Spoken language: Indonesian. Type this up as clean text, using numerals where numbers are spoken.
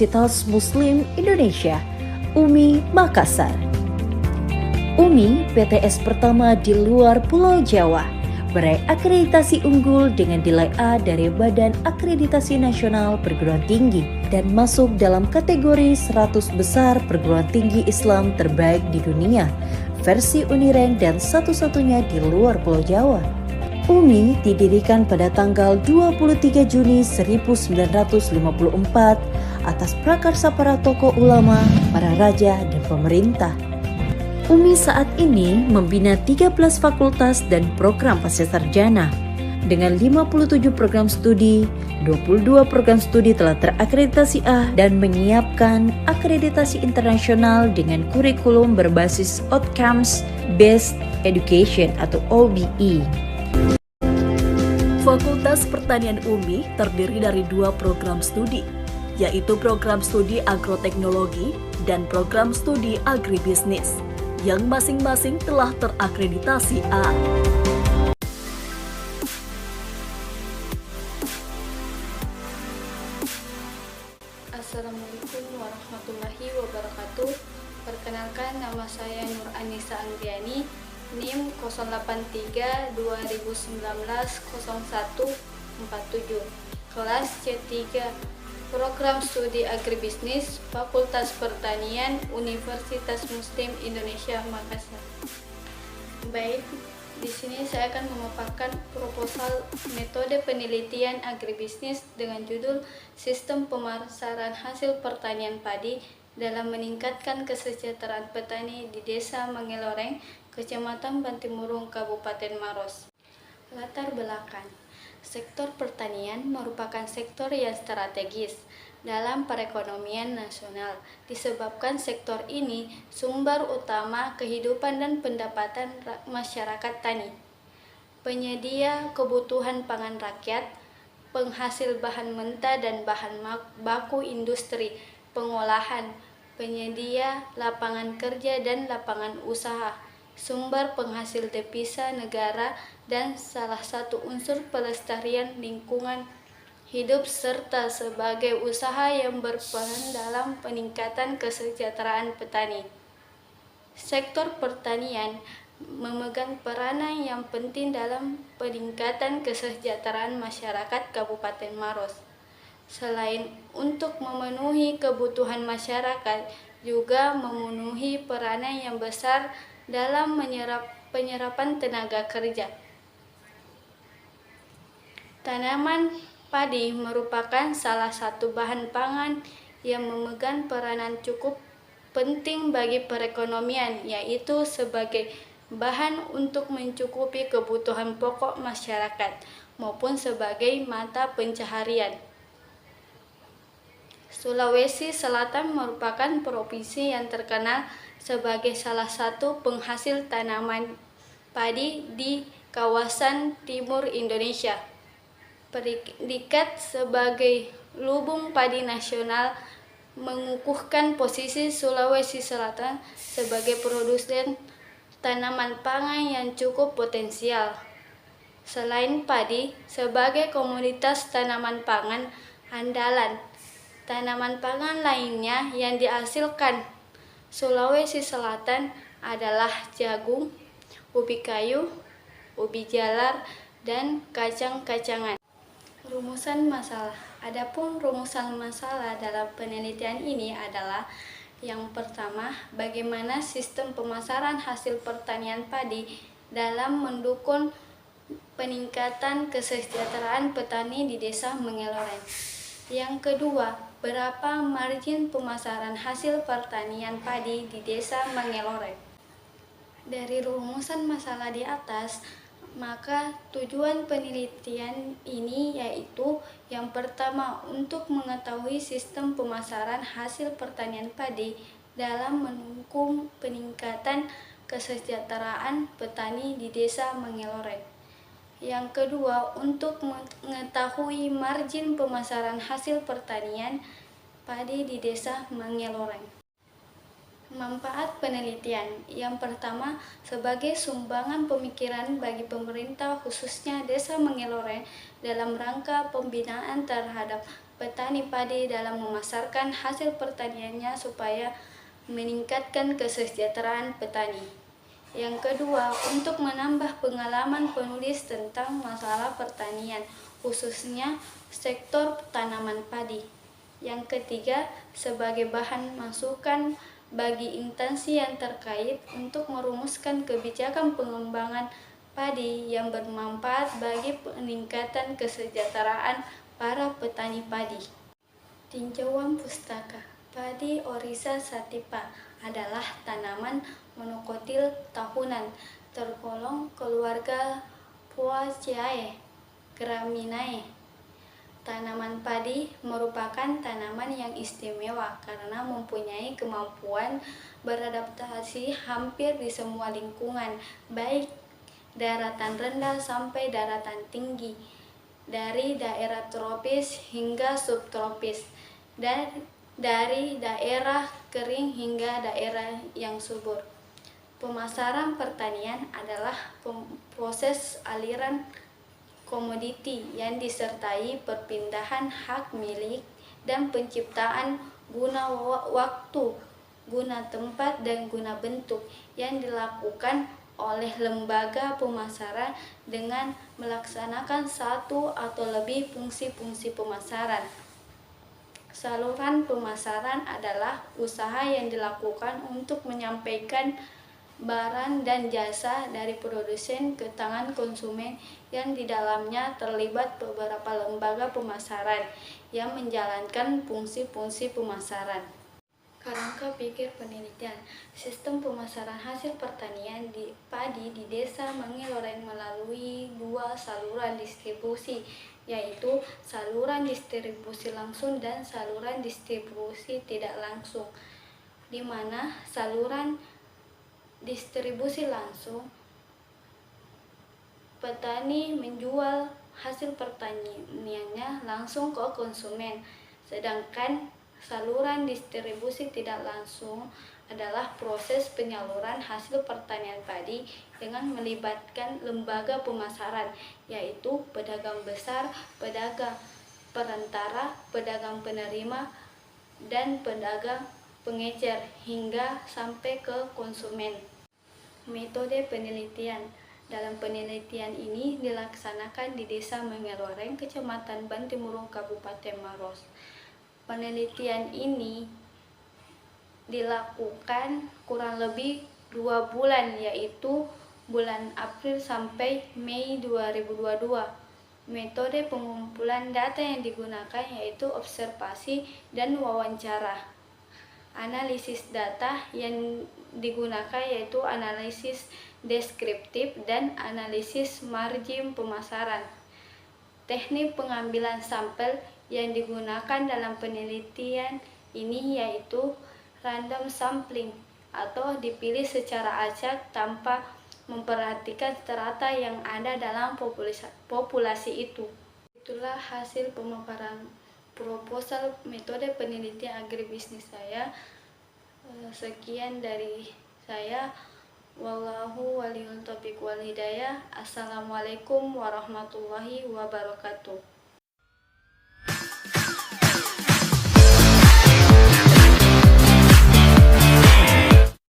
Universitas Muslim Indonesia, UMI Makassar. UMI PTS pertama di luar Pulau Jawa, meraih akreditasi unggul dengan nilai A dari Badan Akreditasi Nasional Perguruan Tinggi dan masuk dalam kategori 100 besar perguruan tinggi Islam terbaik di dunia, versi Unirank dan satu-satunya di luar Pulau Jawa. UMI didirikan pada tanggal 23 Juni 1954 atas prakarsa para tokoh ulama, para raja, dan pemerintah. UMI saat ini membina 13 fakultas dan program pascasarjana. Dengan 57 program studi, 22 program studi telah terakreditasi A dan menyiapkan akreditasi internasional dengan kurikulum berbasis Outcomes Based Education atau OBE. Fakultas Pertanian UMI terdiri dari 2 program studi, yaitu program studi agroteknologi dan program studi agribisnis, yang masing-masing telah terakreditasi A. Assalamualaikum warahmatullahi wabarakatuh. Perkenalkan, nama saya Nur Anissa Angriani, NIM 083 2019 0147, kelas C3, Program Studi Agribisnis, Fakultas Pertanian, Universitas Muslim Indonesia Makassar. Baik, di sini saya akan memaparkan proposal metode penelitian agribisnis dengan judul Sistem Pemasaran Hasil Pertanian Padi dalam meningkatkan kesejahteraan petani di Desa Mangeloreng, Kecamatan Bantimurung, Kabupaten Maros. Latar belakang. Sektor pertanian merupakan sektor yang strategis dalam perekonomian nasional. Disebabkan sektor ini sumber utama kehidupan dan pendapatan masyarakat tani, penyedia kebutuhan pangan rakyat, penghasil bahan mentah dan bahan baku industri, pengolahan, penyedia lapangan kerja dan lapangan usaha, sumber penghasil devisa negara, dan salah satu unsur pelestarian lingkungan hidup serta sebagai usaha yang berperan dalam peningkatan kesejahteraan petani. Sektor pertanian memegang peranan yang penting dalam peningkatan kesejahteraan masyarakat Kabupaten Maros. Selain untuk memenuhi kebutuhan masyarakat, juga memenuhi peranan yang besar dalam penyerapan tenaga kerja. Tanaman padi merupakan salah satu bahan pangan yang memegang peranan cukup penting bagi perekonomian, yaitu sebagai bahan untuk mencukupi kebutuhan pokok masyarakat maupun sebagai mata pencaharian. Sulawesi Selatan merupakan provinsi yang terkenal sebagai salah satu penghasil tanaman padi di kawasan timur Indonesia. Predikat sebagai lumbung padi nasional mengukuhkan posisi Sulawesi Selatan sebagai produsen tanaman pangan yang cukup potensial. Selain padi sebagai komoditas tanaman pangan andalan, tanaman pangan lainnya yang dihasilkan Sulawesi Selatan adalah jagung, ubi kayu, ubi jalar, dan kacang-kacangan. Rumusan masalah. Adapun rumusan masalah dalam penelitian ini adalah yang pertama, bagaimana sistem pemasaran hasil pertanian padi dalam mendukung peningkatan kesejahteraan petani di Desa Mangeloreng. Yang kedua, berapa margin pemasaran hasil pertanian padi di Desa Mangeloreng. Dari rumusan masalah di atas, maka tujuan penelitian ini yaitu yang pertama untuk mengetahui sistem pemasaran hasil pertanian padi dalam mendukung peningkatan kesejahteraan petani di Desa Mangeloreng. Yang kedua, untuk mengetahui margin pemasaran hasil pertanian padi di Desa Mangeloreng. Manfaat penelitian. Yang pertama, sebagai sumbangan pemikiran bagi pemerintah khususnya Desa Mangeloreng dalam rangka pembinaan terhadap petani padi dalam memasarkan hasil pertaniannya supaya meningkatkan kesejahteraan petani. Yang kedua, untuk menambah pengalaman penulis tentang masalah pertanian, khususnya sektor tanaman padi. Yang ketiga, sebagai bahan masukan bagi instansi yang terkait untuk merumuskan kebijakan pengembangan padi yang bermanfaat bagi peningkatan kesejahteraan para petani padi. Tinjauan pustaka padi Oryza sativa adalah tanaman monokotil tahunan tergolong keluarga Poaceae Graminae. Tanaman padi merupakan tanaman yang istimewa karena mempunyai kemampuan beradaptasi hampir di semua lingkungan, baik daratan rendah sampai daratan tinggi, dari daerah tropis hingga subtropis, dan dari daerah kering hingga daerah yang subur. Pemasaran pertanian adalah proses aliran komoditi yang disertai perpindahan hak milik dan penciptaan guna waktu, guna tempat, dan guna bentuk yang dilakukan oleh lembaga pemasaran dengan melaksanakan satu atau lebih fungsi-fungsi pemasaran. Saluran pemasaran adalah usaha yang dilakukan untuk menyampaikan barang dan jasa dari produsen ke tangan konsumen yang di dalamnya terlibat beberapa lembaga pemasaran yang menjalankan fungsi-fungsi pemasaran. Kerangka pikir penelitian, sistem pemasaran hasil pertanian di padi di desa Mangiloreng melalui dua saluran distribusi, yaitu saluran distribusi langsung dan saluran distribusi tidak langsung, di mana saluran distribusi langsung petani menjual hasil pertaniannya langsung ke konsumen, sedangkan saluran distribusi tidak langsung adalah proses penyaluran hasil pertanian padi dengan melibatkan lembaga pemasaran, yaitu pedagang besar, pedagang perantara, pedagang penerima, dan pedagang pengecer hingga sampai ke konsumen. Metode penelitian. Dalam penelitian ini dilaksanakan di Desa Mangiloreng, Kecamatan Bantimurung, Kabupaten Maros. Penelitian ini dilakukan kurang lebih 2 bulan, yaitu bulan April sampai Mei 2022. Metode pengumpulan data yang digunakan yaitu observasi dan wawancara. Analisis data yang digunakan yaitu analisis deskriptif dan analisis margin pemasaran. Teknik pengambilan sampel yang digunakan dalam penelitian ini yaitu random sampling atau dipilih secara acak tanpa memperhatikan strata yang ada dalam populasi itu. Itulah hasil pemaparan proposal metode penelitian agribisnis saya. Sekian dari saya. Wallahu waliyul taufiq wal hidayah. Assalamualaikum warahmatullahi wabarakatuh.